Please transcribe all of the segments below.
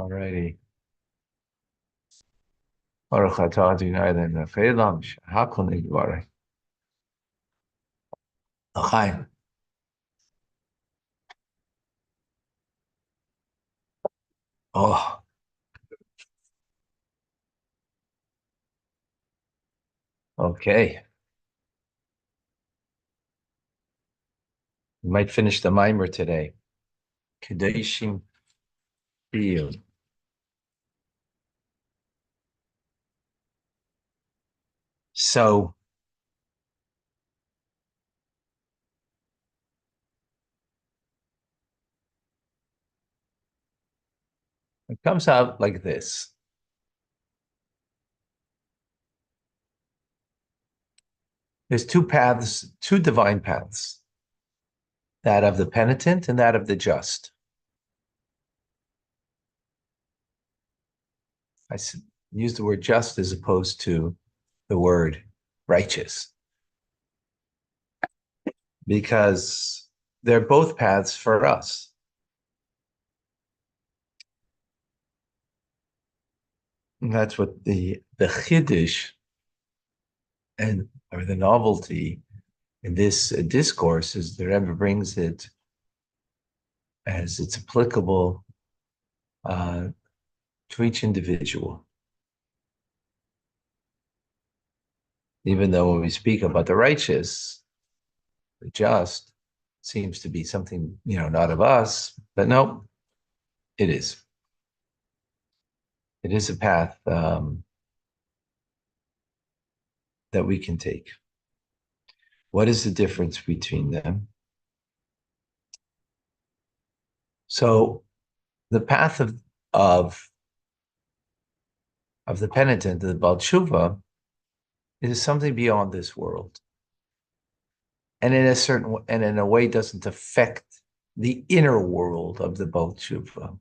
Alrighty. Baruch atah Adonai Eloheinu melech haolam, shehakol nidbarek. L'chaim. Oh, okay. We might finish the mimer today. Kedoshim Piyun. So it comes out like this. There's two paths, two divine paths, that of the penitent and that of the just. I use the word just as opposed to the word righteous, because they're both paths for us. And that's what the Chiddush and or the novelty in this discourse is the Rebbe brings it as it's applicable to each individual. Even though when we speak about the righteous, the just seems to be something, not of us, but no, it is. It is a path that we can take. What is the difference between them? So the path of the penitent, the Baal Tshuva, is something beyond this world. And in a way doesn't affect the inner world of the Baal Tshuva.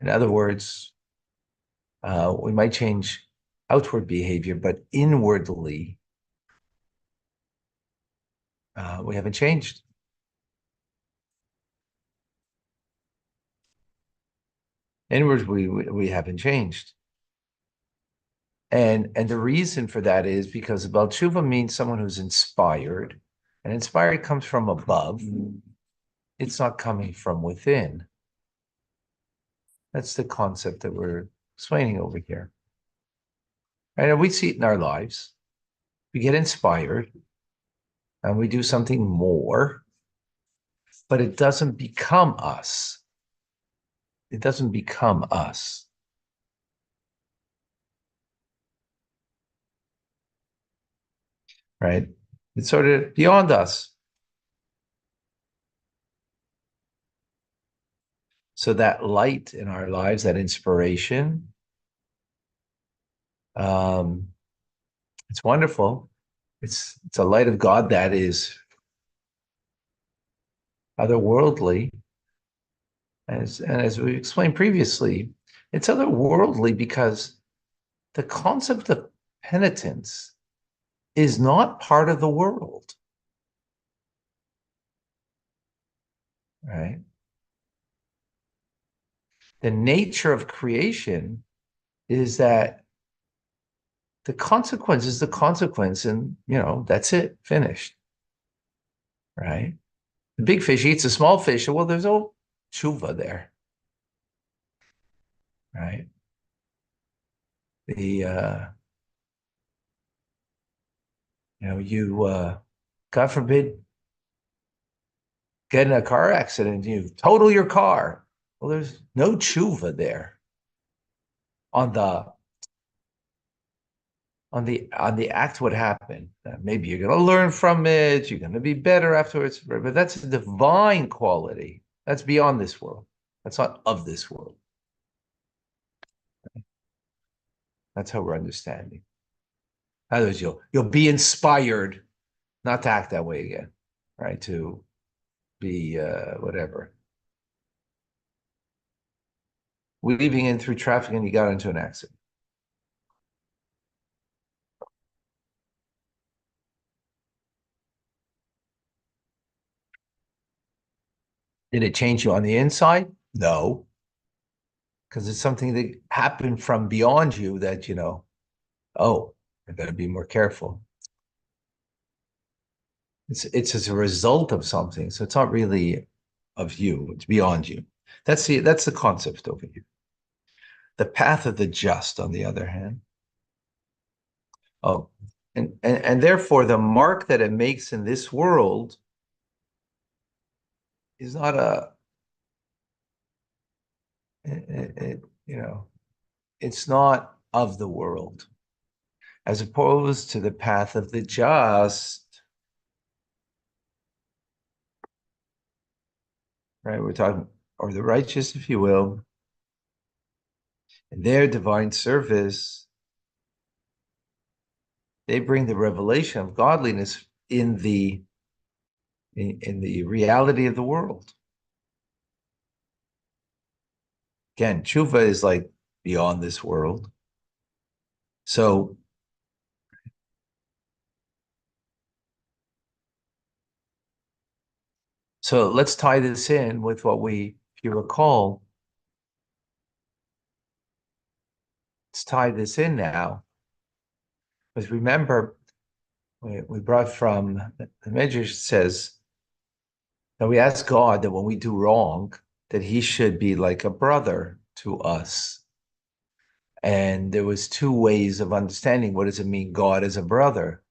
In other words, we might change outward behavior, but inwardly, we haven't changed. Inwardly, we haven't changed. And the reason for that is because Baal Tshuva means someone who's inspired, and inspired comes from above. It's not coming from within. That's the concept that we're explaining over here. And we see it in our lives. We get inspired and we do something more, but it doesn't become us. It doesn't become us. Right? It's sort of beyond us. So that light in our lives, that inspiration, it's wonderful. It's a light of God that is otherworldly. And as we explained previously, it's otherworldly because the concept of penitence is not part of the world. Right? The nature of creation is that the consequence is the consequence, and that's it, finished. Right? The big fish eats a small fish. Well, there's no tshuva there. Right? God forbid, get in a car accident, you total your car. Well, there's no tshuva there on the act. What happened? Maybe you're going to learn from it. You're going to be better afterwards. But that's a divine quality. That's beyond this world. That's not of this world. That's how we're understanding. In other words, you'll be inspired not to act that way again, right? To be whatever. Weaving in through traffic and you got into an accident. Did it change you on the inside? No, because it's something that happened from beyond you that, oh, I got to be more careful. It's as a result of something. So it's not really of you, it's beyond you. That's the concept over here. The path of the just, on the other hand. Oh, and therefore the mark that it makes in this world is not it's not of the world, as opposed to the path of the just, right? We're talking, or the righteous, if you will, in their divine service, they bring the revelation of godliness in the reality of the world. Again, tshuva is like beyond this world. So let's tie this in with what if you recall, let's tie this in now. Because remember, we brought from the Midrash says that we ask God that when we do wrong, that he should be like a brother to us. And there was two ways of understanding what does it mean God as a brother.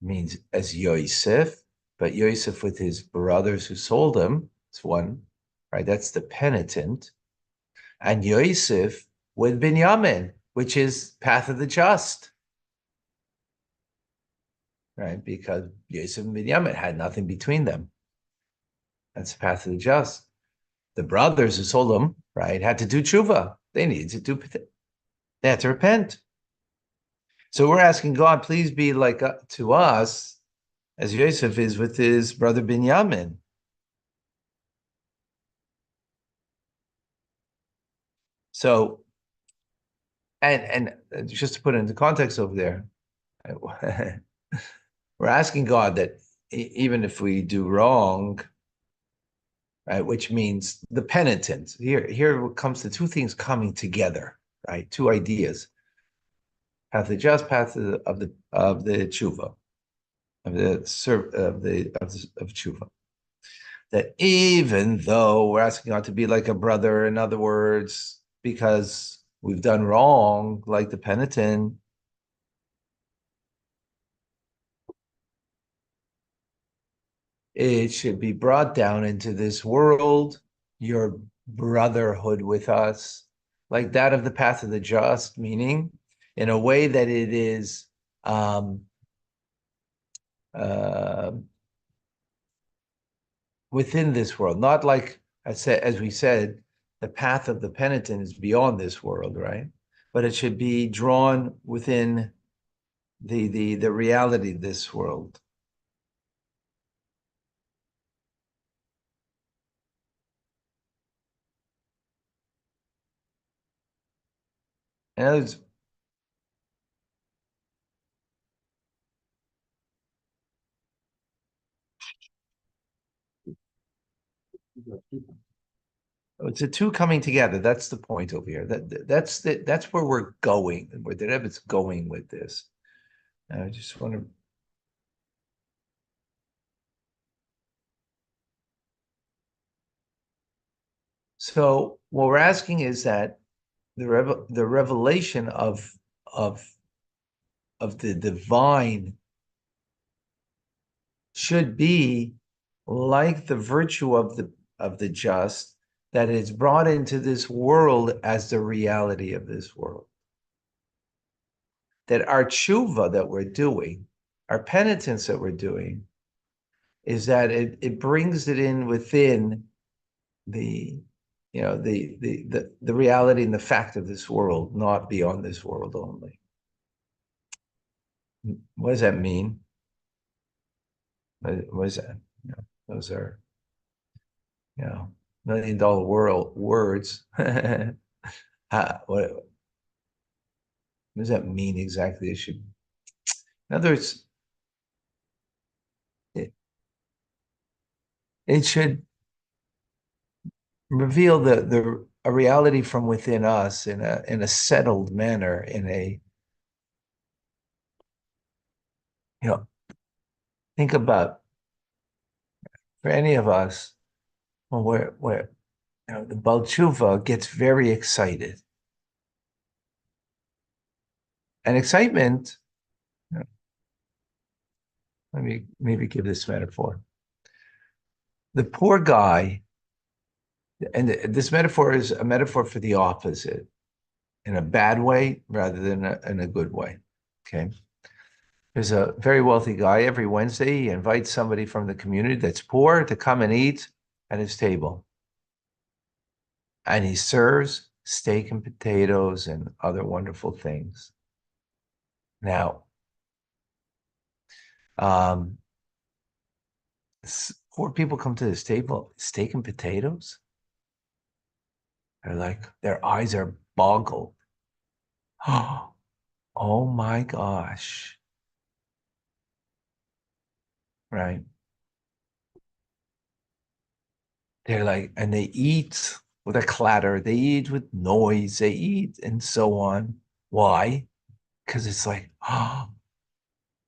It means as Yosef, but Yosef with his brothers who sold him, it's one, right? That's the penitent. And Yosef with Binyamin, which is path of the just, right? Because Yosef and Binyamin had nothing between them. That's the path of the just. The brothers who sold him, right, had to do tshuva. They needed to they had to repent. So we're asking God, please be like to us as Yosef is with his brother Binyamin. So, and just to put it into context over there, we're asking God that even if we do wrong, right, which means the penitent, here comes the two things coming together, right? Two ideas: path of the just, path of the tshuva, of tshuva. That even though we're asking God to be like a brother, in other words, because we've done wrong, like the penitent, it should be brought down into this world, your brotherhood with us, like that of the path of the just, meaning in a way that it is uh, within this world, not like as we said, the path of the penitent is beyond this world, right? But it should be drawn within the reality of this world. And it's the two coming together. That's the point over here. That's where we're going, where the Rebbe's going with this. And I just want to. So what we're asking is that the revelation of of the divine should be like the virtue of the just, that is brought into this world as the reality of this world. That our tshuva that we're doing, our penitence that we're doing, is that it brings it in within the the reality and the fact of this world, not beyond this world only. What does that mean? What is that? Those are $1 million words. What does that mean exactly? It should, in other words, it, it should reveal a reality from within us in a settled manner, in a, you know, think about for any of us when we're the Baal Tshuva gets very excited. And excitement, let me maybe give this metaphor. The poor guy, and this metaphor is a metaphor for the opposite, in a bad way rather than in a good way. Okay. There's a very wealthy guy. Every Wednesday, he invites somebody from the community that's poor to come and eat at his table. And he serves steak and potatoes and other wonderful things. Now, poor people come to this table, steak and potatoes. They're like, their eyes are boggled. Oh my gosh. Right. They're like, and they eat with a clatter, they eat with noise, they eat and so on. Why? Because it's like,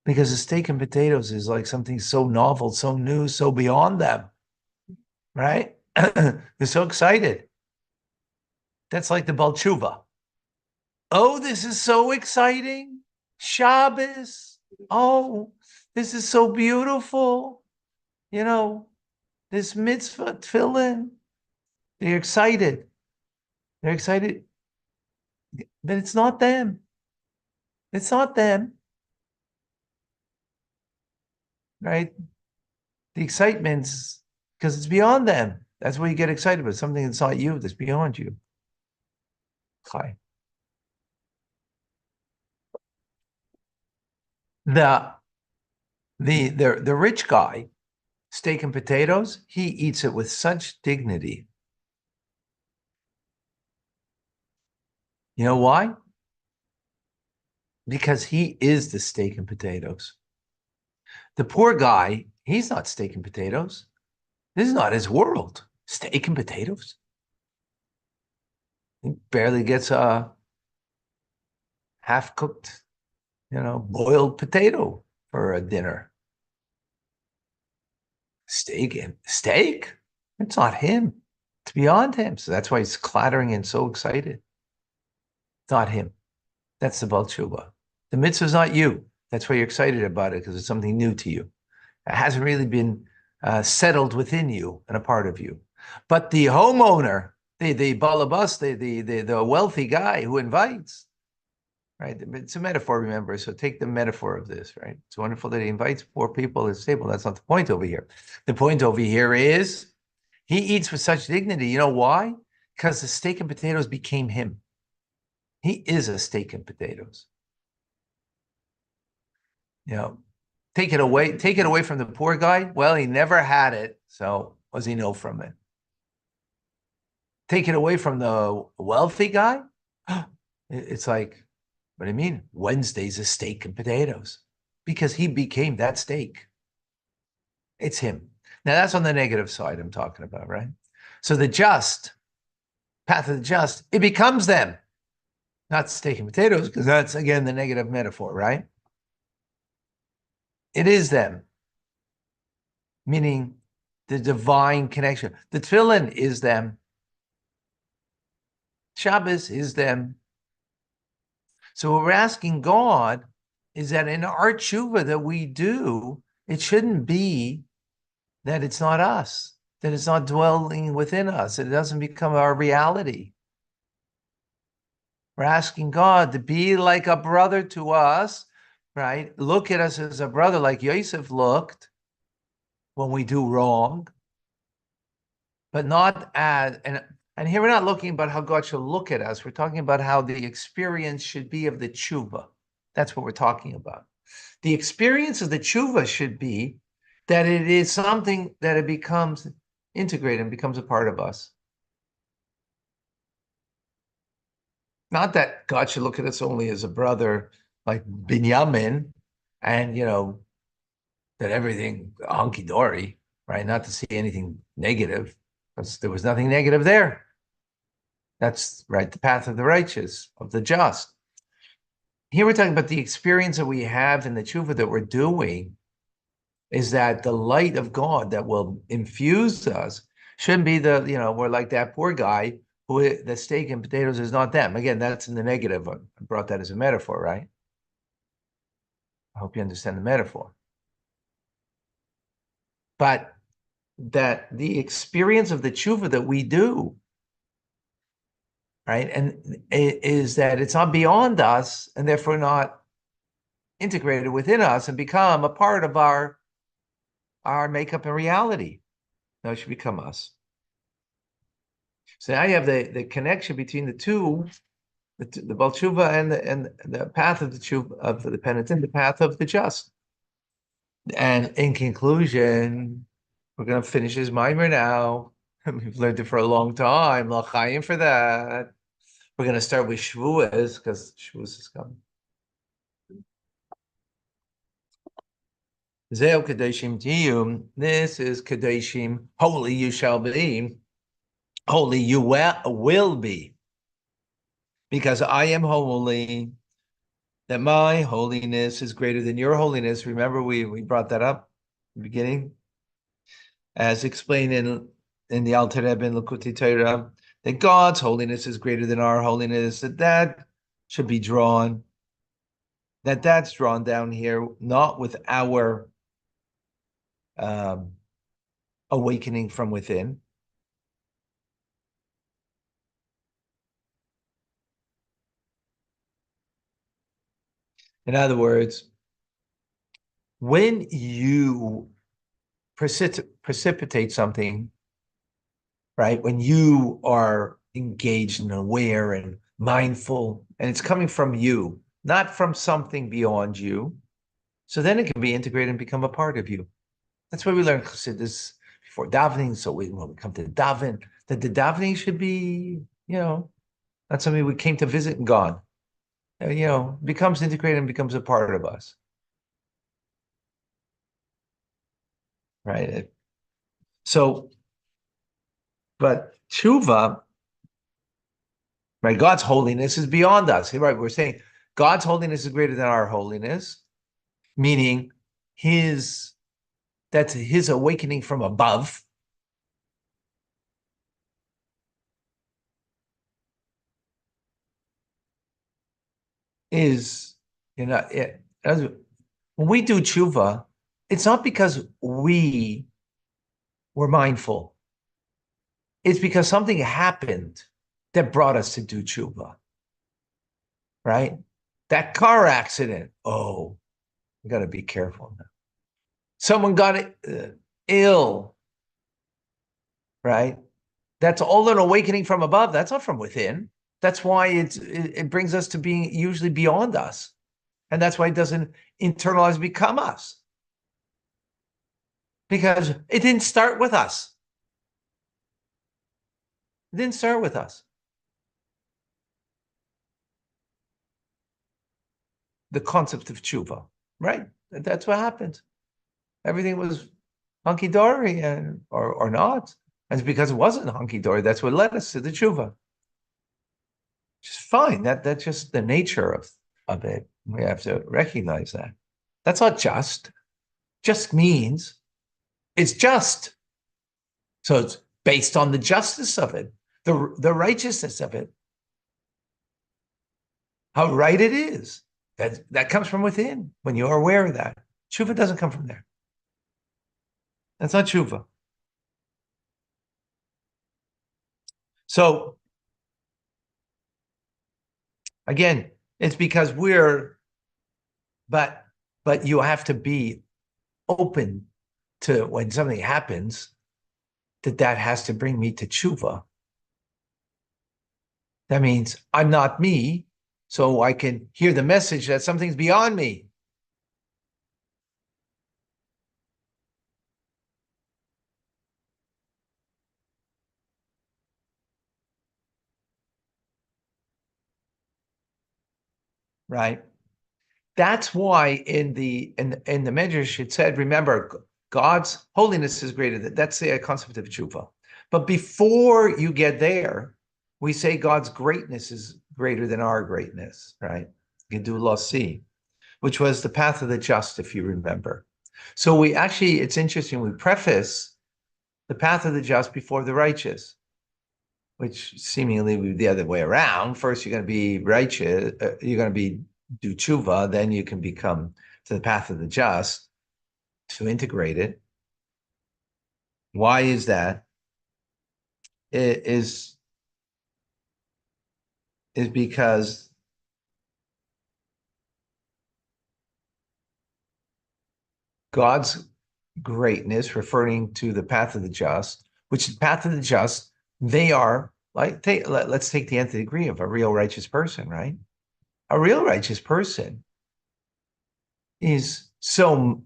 because the steak and potatoes is like something so novel, so new, so beyond them, right? They're so excited. That's like the Balchuva. Oh, this is so exciting. Shabbos. Oh, this is so beautiful. You know, this mitzvah, tefillin. They're excited. They're excited. But it's not them. It's not them, right? The excitement's because it's beyond them. That's why you get excited about something that's not you, that's beyond you. Okay. The the rich guy, steak and potatoes, he eats it with such dignity. You know why? Because he is the steak and potatoes. The poor guy, he's not steak and potatoes. This is not his world. Steak and potatoes. He barely gets a half-cooked, boiled potato for a dinner. Steak? It's not him. It's beyond him. So that's why he's clattering and so excited. It's not him. That's the Baal Tshuva. The mitzvah is not you. That's why you're excited about it, because it's something new to you. It hasn't really been settled within you and a part of you. But the homeowner, the balabas, the wealthy guy who invites, right? It's a metaphor, remember. So take the metaphor of this, right? It's wonderful that he invites poor people to his table. That's not the point over here. The point over here is he eats with such dignity. You know why? Because the steak and potatoes became him. He is a steak and potatoes. Take it away from the poor guy. Well, he never had it, so what does he know from it? Take it away from the wealthy guy. It's like, what do you mean? Wednesday's a steak and potatoes, because he became that steak. It's him. Now that's on the negative side I'm talking about, right? So the just, path of the just, it becomes them, not steak and potatoes, because that's again the negative metaphor, right? It is them, meaning the divine connection. The tefillin is them. Shabbos is them. So what we're asking God is that in our tshuva that we do, it shouldn't be that it's not us, that it's not dwelling within us. It doesn't become our reality. We're asking God to be like a brother to us, right? Look at us as a brother like Yosef looked when we do wrong, but not as, and here we're not looking about how God should look at us. We're talking about how the experience should be of the tshuva. That's what we're talking about. The experience of the tshuva should be that it is something that it becomes integrated and becomes a part of us. Not that God should look at us only as a brother like Binyamin and, that everything hunky-dory, right? Not to see anything negative, because there was nothing negative there. That's right, the path of the righteous, of the just. Here we're talking about the experience that we have in the tshuva that we're doing is that the light of God that will infuse us shouldn't be we're like that poor guy who the steak and potatoes is not them. Again, that's in the negative. I brought that as a metaphor, right? I hope you understand the metaphor. But that the experience of the tshuva that we do, right, and is that it's not beyond us and therefore not integrated within us and become a part of our makeup and reality. No, it should become us. So now you have the connection between the two, the Baal Tshuva and the path of the tshuva of the penitent, the path of the just. And in conclusion, we're going to finish his mimer now. We've learned it for a long time. L'chaim for that. We're going to start with Shavuos because Shavuos is coming. Zeo Kadeshim Tiyum. This is Kadeshim. Holy you shall be. Holy you will be. Because I am holy, that my holiness is greater than your holiness. Remember, we brought that up in the beginning. As explained in the Alter Rebbe in Likutei Torah, that God's holiness is greater than our holiness, that should be drawn, that's drawn down here, not with our awakening from within. In other words, when you precipitate something, right? When you are engaged and aware and mindful, and it's coming from you, not from something beyond you, so then it can be integrated and become a part of you. That's why we learn Chassidus before davening. So when we come to daven, that the davening should be, not something we came to visit and gone. Becomes integrated and becomes a part of us. Right? So, but tshuva, right? God's holiness is beyond us. Right? We're saying God's holiness is greater than our holiness, meaning that's his awakening from above. Is, when we do tshuva, it's not because we were mindful. It's because something happened that brought us to do tshuva, right? That car accident. Oh, we got to be careful now. Someone got ill, right? That's all an awakening from above. That's not from within. That's why it brings us to being usually beyond us. And that's why it doesn't internalize, become us. Because it didn't start with us. It didn't start with us. The concept of tshuva, right? That's what happened. Everything was hunky-dory or not. And it's because it wasn't hunky-dory. That's what led us to the tshuva. Which is fine. That's just the nature of it. We have to recognize that. That's not just. Just means it's just. So it's based on the justice of it, the righteousness of it, how right it is. That comes from within when you are aware of that. Tshuva doesn't come from there. That's not tshuva. So again, it's because but you have to be open to when something happens, that has to bring me to tshuva. That means I'm not me, so I can hear the message that something's beyond me. Right? That's why in the Medrash it said, remember, God's holiness is greater than, that's the concept of tshuva. But before you get there, we say God's greatness is greater than our greatness, right? Gedulah si, which was the path of the just, if you remember. So we actually, it's interesting, we preface the path of the just before the righteous, which seemingly would be the other way around. First, you're going to be righteous, you're going to be do tshuva, then you can become to the path of the just to integrate it. Why is that? It is because God's greatness, referring to the path of the just, which is the path of the just, they are like, let's take the nth degree of a real righteous person, right? A real righteous person is so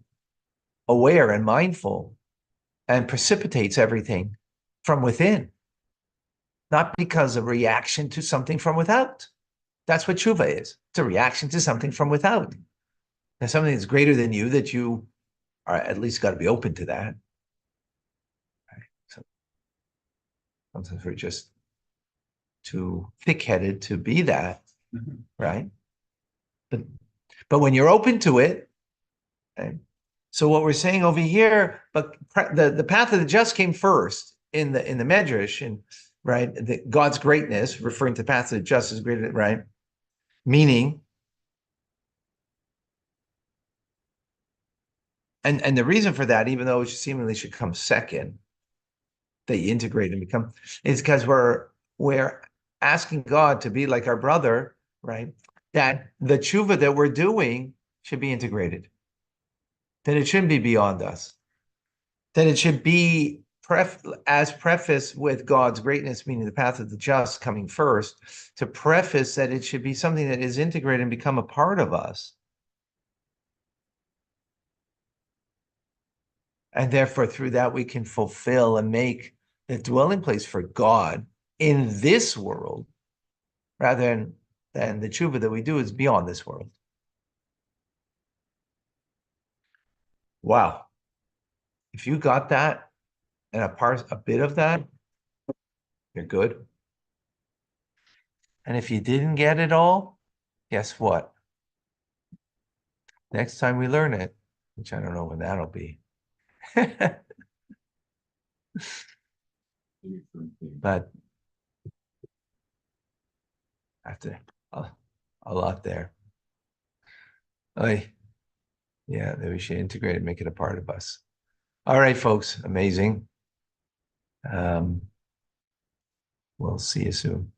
aware and mindful and precipitates everything from within, not because of reaction to something from without. That's what tshuva is. It's a reaction to something from without. And something that's greater than you, that you are at least got to be open to that. Right? So sometimes we're just too thick-headed to be that, right? But when you're open to it, okay? So what we're saying over here, but the path of the just came first in the Medrash, and right, God's greatness, referring to the path of the just, is greater, right? Meaning, and the reason for that, even though it seemingly should come second, that you integrate and become, is because we're asking God to be like our brother, right? That the tshuva that we're doing should be integrated. That it shouldn't be beyond us. That it should be as preface with God's greatness, meaning the path of the just coming first, to preface that it should be something that is integrated and become a part of us. And therefore, through that, we can fulfill and make the dwelling place for God in this world, rather than the tshuva that we do is beyond this world. Wow. If you got that and a bit of that, you're good. And if you didn't get it all, guess what? Next time we learn it, which I don't know when that'll be. But after a lot there. Yeah, that we should integrate and make it a part of us. All right, folks, amazing. We'll see you soon.